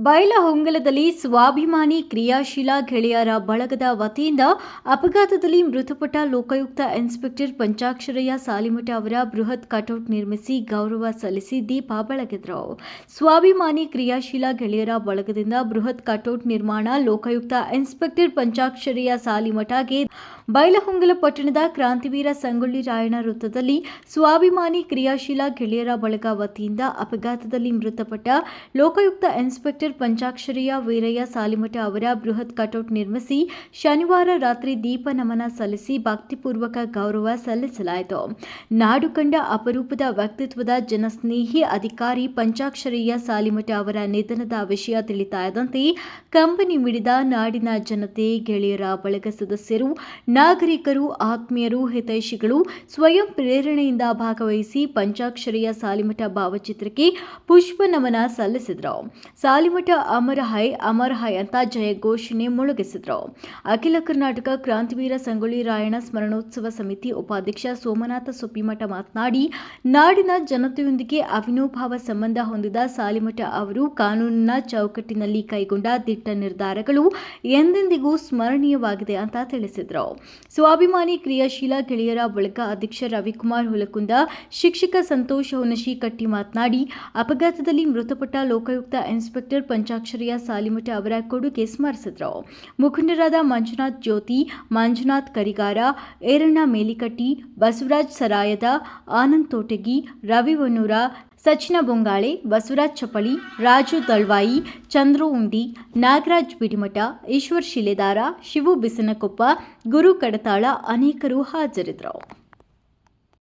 ಬೈಲಹೊಂಗಲದಲ್ಲಿ ಸ್ವಾಭಿಮಾನಿ ಕ್ರಿಯಾಶೀಲ ಗೆಳೆಯರ ಬಳಗದ ವತಿಯಿಂದ ಅಪಘಾತದಲ್ಲಿ ಮೃತಪಟ್ಟ ಲೋಕಾಯುಕ್ತ ಇನ್ಸ್ಪೆಕ್ಟರ್ ಪಂಚಾಕ್ಷರಯ್ಯ ಸಾಲಿಮಠ ಅವರ ಬೃಹತ್ ಕಟೌಟ್ ನಿರ್ಮಿಸಿ ಗೌರವ ಸಲ್ಲಿಸಿ ದೀಪ ಬೆಳಗಿದರು. ಸ್ವಾಭಿಮಾನಿ ಕ್ರಿಯಾಶೀಲ ಗೆಳೆಯರ ಬಳಗದಿಂದ ಬೃಹತ್ ಕಟೌಟ್ ನಿರ್ಮಾಣ ಲೋಕಾಯುಕ್ತ ಇನ್ಸ್ಪೆಕ್ಟರ್ ಪಂಚಾಕ್ಷರಯ್ಯ ಸಾಲಿಮಠಗೆ ಬೈಲಹೊಂಗಲ ಪಟ್ಟಣದ ಕ್ರಾಂತಿವೀರ ಸಂಗೊಳ್ಳಿ ರಾಯಣ್ಣ ವೃತ್ತದಲ್ಲಿ ಸ್ವಾಭಿಮಾನಿ ಕ್ರಿಯಾಶೀಲ ಗೆಳೆಯರ ಬಳಗ ವತಿಯಿಂದ ಅಪಘಾತದಲ್ಲಿ ಮೃತಪಟ್ಟ ಲೋಕಾಯುಕ್ತ ಇನ್ಸ್ಪೆಕ್ಟರ್ ಪಂಚಾಕ್ಷರಯ್ಯ ವೀರಯ್ಯ ಸಾಲಿಮಠ ಅವರ ಬೃಹತ್ ಕಟೌಟ್ ನಿರ್ಮಿಸಿ ಶನಿವಾರ ರಾತ್ರಿ ದೀಪ ನಮನ ಸಲ್ಲಿಸಿ ಭಕ್ತಿಪೂರ್ವಕ ಗೌರವ ಸಲ್ಲಿಸಲಾಯಿತು. ನಾಡು ಕಂಡ ಅಪರೂಪದ ವ್ಯಕ್ತಿತ್ವದ ಜನಸ್ನೇಹಿ ಅಧಿಕಾರಿ ಪಂಚಾಕ್ಷರಯ್ಯ ಸಾಲಿಮಠ ಅವರ ನಿಧನದ ವಿಷಯ ತಿಳಿತಾ ಇದ್ದಂತೆ ಕಂಬನಿ ಮಿಡಿದ ನಾಡಿನ ಜನತೆ, ಗೆಳೆಯರ ಬಳಗ ಸದಸ್ಯರು, ನಾಗರಿಕರು, ಆತ್ಮೀಯರು, ಹಿತೈಷಿಗಳು ಸ್ವಯಂ ಪ್ರೇರಣೆಯಿಂದ ಭಾಗವಹಿಸಿ ಪಂಚಾಕ್ಷರಯ್ಯ ಸಾಲಿಮಠ ಭಾವಚಿತ್ರಕ್ಕೆ ಪುಷ್ಪ ನಮನ ಸಲ್ಲಿಸಿದರು. ಸಾಲಿಮಠ ಅಮರ ಹೈ ಅಂತ ಜಯ ಘೋಷಣೆ ಮೊಳಗಿಸಿದರು. ಅಖಿಲ ಕರ್ನಾಟಕ ಕ್ರಾಂತಿವೀರ ಸಂಗೊಳ್ಳಿ ರಾಯಣ್ಣ ಸ್ಮರಣೋತ್ಸವ ಸಮಿತಿ ಉಪಾಧ್ಯಕ್ಷ ಸೋಮನಾಥ ಸೊಪ್ಪಿಮಠ ಮಾತನಾಡಿ, ನಾಡಿನ ಜನತೆಯೊಂದಿಗೆ ಅವಿನೋಭಾವ ಸಂಬಂಧ ಹೊಂದಿದ ಸಾಲಿಮಠ ಅವರು ಕಾನೂನಿನ ಚೌಕಟ್ಟಿನಲ್ಲಿ ಕೈಗೊಂಡ ದಿಟ್ಟ ನಿರ್ಧಾರಗಳು ಎಂದೆಂದಿಗೂ ಸ್ಮರಣೀಯವಾಗಿದೆ ಅಂತ ತಿಳಿಸಿದರು. ಸ್ವಾಭಿಮಾನಿ ಕ್ರಿಯಾಶೀಲ ಗೆಳೆಯರ ಬಳಗ ಅಧ್ಯಕ್ಷ ರವಿಕುಮಾರ್ ಹುಲಕುಂದ, ಶಿಕ್ಷಕ ಸಂತೋಷ್ ಹುನಶಿ ಕಟ್ಟಿ ಮಾತನಾಡಿ, ಅಪಘಾತದಲ್ಲಿ ಮೃತಪಟ್ಟ ಲೋಕಾಯುಕ್ತ ಇನ್ಸ್ಪೆಕ್ಟರ್ ಪಂಚಾಕ್ಷರಯ್ಯ ಸಾಲಿಮಠ ಅವರ ಕೊಡುಗೆ ಸ್ಮರಿಸಿದರು. ಮುಖಂಡರಾದ ಮಂಜುನಾಥ್ ಜ್ಯೋತಿ, ಮಂಜುನಾಥ್ ಕರಿಗಾರ, ಏರಣ್ಣ ಮೇಲಿಕಟ್ಟಿ, ಬಸವರಾಜ್ ಸರಾಯದ, ಆನಂದ್ ತೋಟಗಿ, ರವಿ ವನ್ನೂರ, ಸಚಿನ ಬೊಂಗಾಳೆ, ಬಸವರಾಜ್ ಚಪಳಿ, ರಾಜು ದಳ್ವಾಯಿ, ಚಂದ್ರು ಉಂಡಿ, ನಾಗರಾಜ್ ಬಿಡಿಮಠ, ಈಶ್ವರ್ ಶಿಲೆದಾರ, ಶಿವು ಬಿಸನಕೊಪ್ಪ, ಗುರು ಕಡತಾಳ ಅನೇಕರು ಹಾಜರಿದ್ದರು.